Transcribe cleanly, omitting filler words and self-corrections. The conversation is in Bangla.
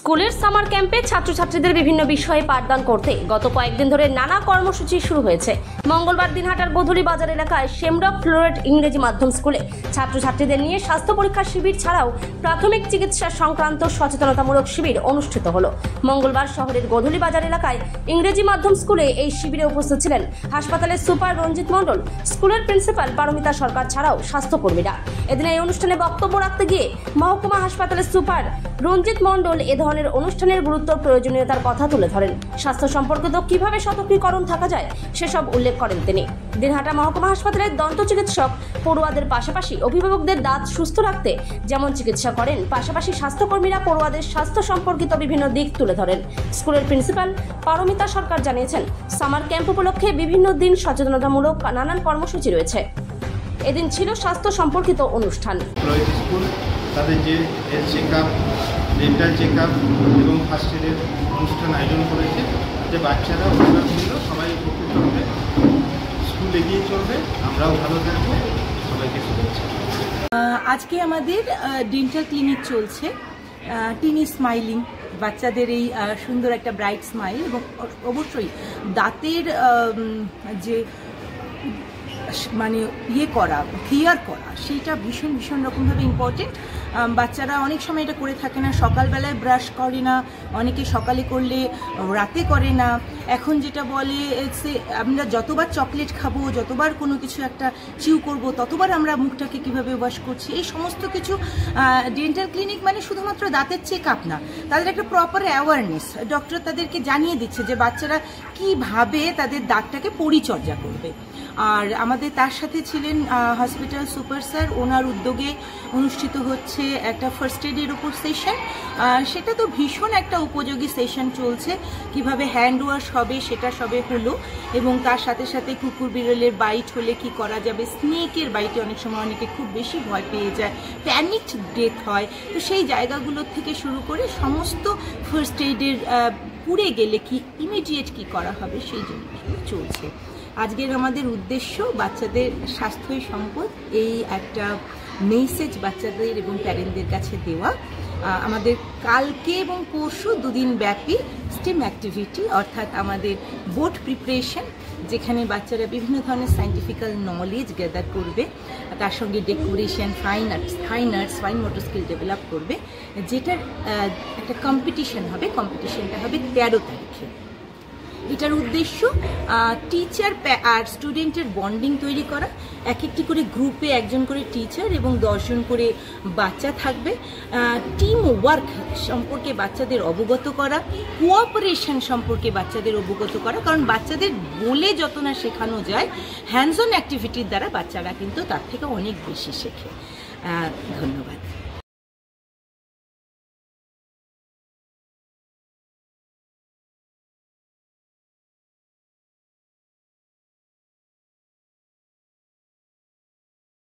স্কুলের সামার ক্যাম্পে ছাত্রছাত্রীদের বিভিন্ন বিষয়ে পাঠদান করতে গত কয়েকদিন ধরে নানা কর্মসূচি শুরু হয়েছে। মঙ্গলবার দিনহাটার গোধূলি বাজার এলাকায় শেমরক ফ্লোরেট ইংরেজি মাধ্যম স্কুলে ছাত্রছাত্রীদের নিয়ে স্বাস্থ্য পরীক্ষা শিবির ছাড়াও প্রাথমিক চিকিৎসা সংক্রান্ত সচেতনতামূলক শিবির অনুষ্ঠিত হলো। মঙ্গলবার শহরের গোধূলি বাজার এলাকায় ইংরেজি মাধ্যম স্কুলে এই শিবিরে উপস্থিত ছিলেন হাসপাতালের সুপার রঞ্জিত মণ্ডল, স্কুলের প্রিন্সিপাল পারমিতা সরকার ছাড়াও স্বাস্থ্যকর্মীরা। এদিন এই অনুষ্ঠানে বক্তব্য রাখতে গিয়ে মহকুমা হাসপাতালের সুপার রঞ্জিত মণ্ডল এ ধরনের অনুষ্ঠানের গুরুত্ব প্রয়োজনীয়তার কথা তুলে ধরেন। স্বাস্থ্য সম্পর্কিত কিভাবে সতর্কীকরণ থাকা যায় সেসব উল্লেখ করেন তিনি। দিনহাটা মহকুমা হাসপাতালের দন্ত চিকিৎসক পড়ুয়াদের পাশাপাশি অভিভাবকদের দাঁত সুস্থ রাখতে যেমন চিকিৎসা করেন, পাশাপাশি স্বাস্থ্যকর্মীরা পড়ুয়াদের স্বাস্থ্য সম্পর্কিত বিভিন্ন দিক তুলে ধরেন। স্কুলের প্রিন্সিপাল পারমিতা সরকার জানিয়েছেন, সামার ক্যাম্প উপলক্ষে বিভিন্ন দিন সচেতনতামূলক নানান কর্মসূচি রয়েছে। এদিন ছিল স্বাস্থ্য সম্পর্কিত অনুষ্ঠান। তাদের যে হেলথ চেকআপ, ডেন্টাল চেকআপ এবং ফার্স্ট এডের অনুষ্ঠান আয়োজন করেছে, যে বাচ্চারা অভিভাবকবৃন্দ সবাই উপকৃত হবে, স্কুল এগিয়ে চলবে, আমরাও ভালো থাকবো। সবাইকে শুভেচ্ছা। আজকে আমাদের ডেন্টাল ক্লিনিক চলছে। টিনি স্মাইলিং, বাচ্চাদের এই সুন্দর একটা ব্রাইট স্মাইল এবং অবশ্যই দাঁতের যে মানে করা, ক্লিয়ার করা, সেইটা ভীষণ ভীষণ রকমভাবে ইম্পর্টেন্ট। বাচ্চারা অনেক সময় এটা করে থাকে না, সকালবেলায় ব্রাশ করে না, অনেকে সকালে করলে রাতে করে না। এখন যেটা বলে আমরা যতবার চকলেট খাবো, যতবার কোনো কিছু একটা চিউ করব, ততবার আমরা মুখটাকে কিভাবে ওয়াশ করছি, এই সমস্ত কিছু। ডেন্টাল ক্লিনিক মানে শুধুমাত্র দাঁতের চেক আপ না, তাদের একটা প্রপার অ্যাওয়ারনেস। ডক্টর তাদেরকে জানিয়ে দিচ্ছে যে বাচ্চারা কিভাবে তাদের দাঁতটাকে পরিচর্যা করবে। আর আমাদের তার সাথে ছিলেন হসপিটাল সুপার স্যার, ওনার উদ্যোগে অনুষ্ঠিত হচ্ছে একটা ফার্স্ট এডের উপর সেশন। সেটা তো ভীষণ একটা উপযোগী সেশন চলছে, কিভাবে হ্যান্ড ওয়াশ হবে সেটা সবে হলো, এবং তার সাথে সাথে কুকুর বিড়ালের বাইট হলে কি করা যাবে, স্নেকের বাইটে অনেক সময় অনেকে খুব বেশি ভয় পেয়ে যায়, প্যানিকড ডেথ হয়, তো সেই জায়গাগুলোর থেকে শুরু করে সমস্ত ফার্স্ট এডের পুড়ে গেলে কি ইমিডিয়েট কি করা হবে সেই জিনিসগুলো চলছে। আজকের আমাদের উদ্দেশ্য বাচ্চাদের স্বাস্থ্যই সম্পদ, এই একটা মেসেজ বাচ্চাদের এবং প্যারেন্টদের কাছে দেওয়া। আমাদের কালকে এবং পরশু দুদিন ব্যাপী স্টেম অ্যাক্টিভিটি, অর্থাৎ আমাদের বোর্ড প্রিপারেশন, যেখানে বাচ্চারা বিভিন্ন ধরনের সায়েন্টিফিক্যাল নলেজ গ্যাদার করবে, তার সঙ্গে decoration, fine arts, fine motor skill develop করবে, যেটার একটা কম্পিটিশন হবে। কম্পিটিশনটা হবে 13 তারিখে। এটার উদ্দেশ্য টিচার আর স্টুডেন্টের বন্ডিং তৈরি করা। এক একটি করে গ্রুপে একজন করে টিচার এবং 10 জন করে বাচ্চা থাকবে। টিম ওয়ার্ক সম্পর্কে বাচ্চাদের অবগত করা, কোঅপারেশন সম্পর্কে বাচ্চাদের অবগত করা, কারণ বাচ্চাদের বলে যত না শেখানো যায়, হ্যান্ডস অন অ্যাক্টিভিটির দ্বারা বাচ্চারা কিন্তু তার থেকে অনেক বেশি শেখে। ধন্যবাদ।